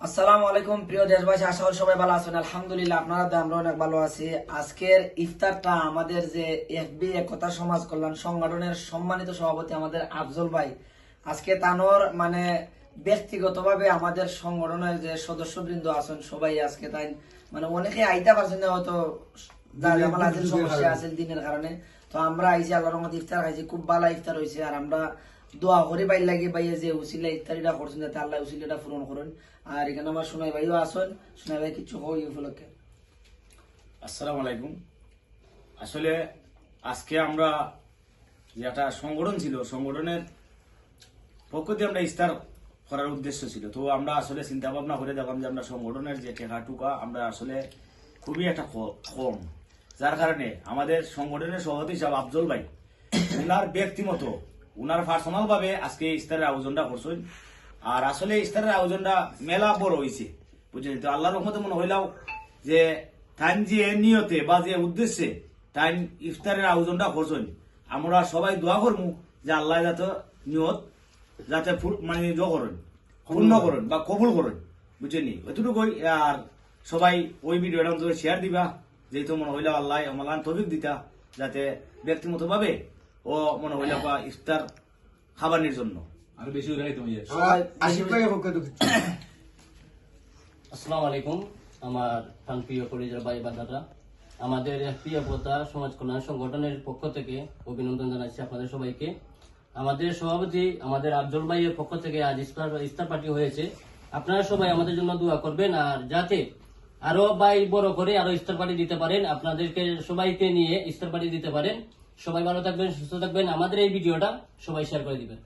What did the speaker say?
আসসালামু আলাইকুম প্রিয় দেশবাসী, আশা করি সবাই ভালো আছেন। আলহামদুলিল্লাহ আমরা অনেক ভালো আছি। আজকের ইফতারটা আমাদের যে এফবি একতা সমাজ কল্যাণ সংগঠনের সম্মানিত সভাপতি আমাদের আফজল ভাই, আজকে তানোর মানে ব্যক্তিগতভাবে আমাদের সংগঠনের যে সদস্যবৃন্দ আছেন সবাই আজকে তাই মানে অনেকে আইতে পারছেন না, হয়তো সমস্যা আছে দিনের কারণে। তো আমরা আইছি আল্লাহর রহমতে ইফতার খাইছি, খুব ভালো ইফতার হয়েছে। আর আমরা দোয়া করি বাইর লাগে বাইয়ে যে উসিলা ইফতারিটা করছেন যাতে আল্লাহ উসিলাটা পূরণ করেন। আর এখানে আমার সোনাই ভাইও আসেন, সোনাই ভাই কিছু হোক এই উপলক্ষে। আসসালামু আলাইকুম। আসলে আজকে আমরা যে একটা সংগঠন ছিল, সংগঠনের পক্ষ থেকে আমরা ইফতার করার উদ্দেশ্য ছিল। তো আমরা আসলে চিন্তা ভাবনা করে দেখলাম যে আমরা সংগঠনের যে টেকা টুকা আমরা আসলে খুবই একটা কম, যার কারণে আমাদের সংগঠনের সভাপতি হিসাবে আফজল ভাই উনার ব্যক্তিগত উনার পার্সোনাল ভাবে আজকে ইফতারের আয়োজনটা করছেন। আর আসলে ইফতারের আয়োজনটা মেলা বড় হয়েছে, বুঝলেন তো। আল্লাহর রহমতে মনে হইলাও যে টাইম যে নিয়তে বা যে উদ্দেশ্যে টাইম ইফতারের আয়োজনটা করছেন, আমরা সবাই দোয়া করবো যে আল্লাহ যাতে নিয়ত যাতে মানে করেন, পূর্ণ করেন বা কবুল করেন, বুঝছেন। এতটুকুই। আর সবাই ওই ভিডিওটা শেয়ার দিবা, যেহেতু মনে হইলা আল্লাহ আমার তৌফিক দিতা যাতে ব্যক্তিগত ভাবে ও মনে হইলা বা ইফতার খাবারের জন্য আরো বেশি হয়ে তুমি আসসালামু আলাইকুম আমার প্রিয় পরিবার ভাই বান্দারা, আমাদের প্রিয় প্রতা সমাজ কল্যাণ সংগঠনের পক্ষ থেকে অভিনন্দন জানাচ্ছি আপনাদের সবাইকে। আমাদের সভাপতি আমাদের আফজল ভাইয়ের পক্ষ থেকে আজ ইফতার পার্টি হয়েছে। আপনারা সবাই আমাদের জন্য দোয়া করবেন, আর যাতে আরো ভাই বড় করে আরো ইফতার পার্টি দিতে পারেন, আপনাদেরকে সবাইকে নিয়ে ইফতার পার্টি দিতে পারেন। সবাই ভালো থাকবেন, সুস্থ থাকবেন। আমাদের এই ভিডিওটা সবাই শেয়ার করে দিবেন।